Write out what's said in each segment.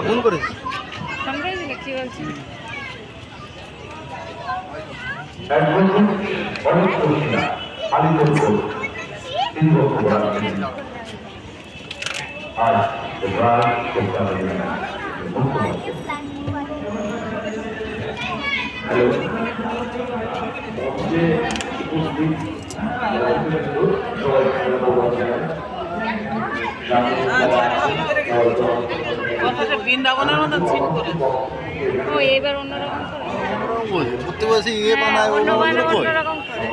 Phone করে কি বলছি বৃন্দাবনের মতো সিন করে ও এবার অন্যরকম করে ঘুরতে বসে ইয়ে বানায় অন্যরকম করে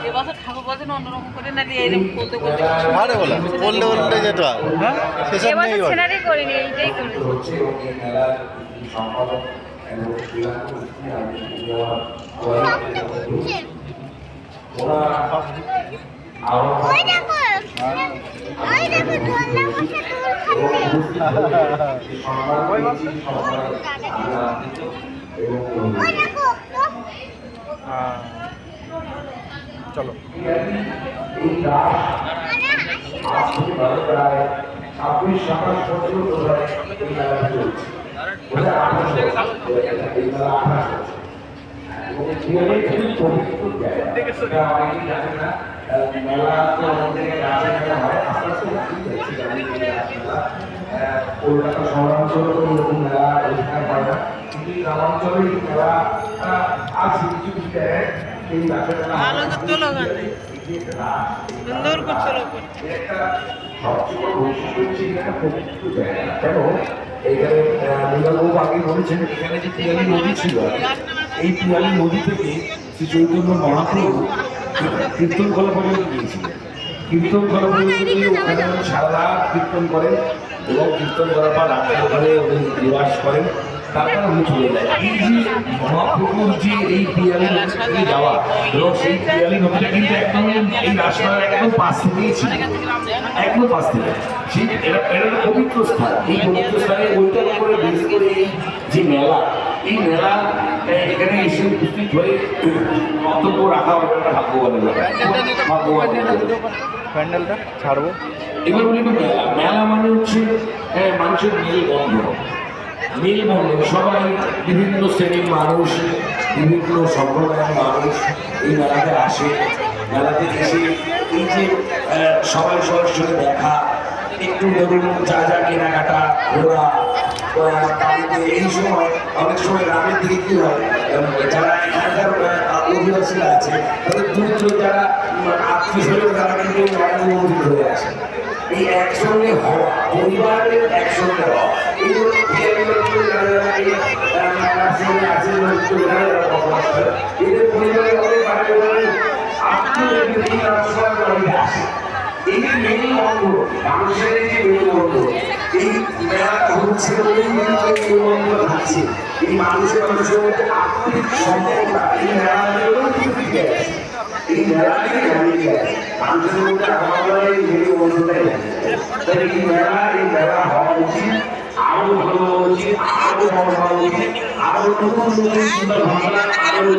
এবছর ঠাকুর বলছেন অন্যরকম করে না দিয়ে এরকম বলতে বলতে আরে বলা বললে বললে যেটা সেসব নেই এবছর সেনারি করিনি এইটাই করেছি চলো কলকাতা শহরাঞ্চলে এরকম মেলা এখানে হয় না, কিন্তু গ্রামাঞ্চলে এই মেলা আছে কিছু কিছু জায়গায়। এই রাসের মেলা সুন্দর করছিল সবচেয়ে বড় বৈশিষ্ট্য হচ্ছে এখানে পবিত্র জায়গা। কেন এখানে লীলাবাবু আগে বলেছেন এখানে যে পিয়ালি নদী ছিল, এই পিয়ালি নদী থেকে শ্রী চৈতন্য মহাপ্রভু কীর্তন কলা পর্যন্ত গিয়েছিলেন। কীর্তন কলা পর্যন্ত গিয়ে ওখানে সারা রাত কীর্তন করেন এবং কীর্তন করার পর রাত্রে ওখানে নিবাস করেন, তারপরে উনি চলে যায়। এই যে মহাপ্রভুর যে এই পিয়ালি নদী যাওয়া এবং সেই পিয়ালি নদীটা কিন্তু একদম এই রাস্তার একদম পাশ থেকেই ছিল, একদম পাশ থেকে। সেই এটা একটা পবিত্র স্থান। এই পবিত্র স্থানে ওইটার উপরে বেশ করে এই যে মেলা, এই মেলা এখানে এসে উপস্থিত হয়ে বক্তব্য রাখা একটা ভাগ্যবানের প্যান্ডেলটা ছাড়বো। এবার বলি মেলা, মেলা মানে হচ্ছে মানুষের মেলবন্ধন। মেলবন্ধন, সবাই বিভিন্ন শ্রেণীর মানুষ, বিভিন্ন সম্প্রদায়ের মানুষ এই মেলাতে আসে। মেলাতে এসে এই যে সবাই সবার সঙ্গে দেখা, একটু ধরুন যা যা কেনাকাটা, ঘোরা, এই সময় অনেক সময় গ্রামের দিকে কি হয়, যারা এখানকার অধিবাসীরা আছে তাদের দূর দূর যারা আত্মীয় স্বজন তারা কিন্তু অনুমোদিত হয়ে আসে। এই একসঙ্গে হওয়া, পরিবারের একসঙ্গে হওয়া, এই জন্য এদের পরিবারের অনেক আত্মীয় আসে। এই যে মেলবন্ধ, মানুষের এই যে মেলবন্ধ, এই মেলাটা হচ্ছে থাকছে এই মানুষের মানুষের মধ্যে আত্মিক সম্পর্কটা এই মেলা এই মেলা থেকে জানিয়ে যায় মানুষের মধ্যে আমার এই মেলবন্ধটাই তাই এই মেলা হওয়া উচিত, আরো ভালো হওয়া উচিত, আরো বড় হওয়া উচিত, আরো নতুন নতুন চিন্তা ভাবনা, আরো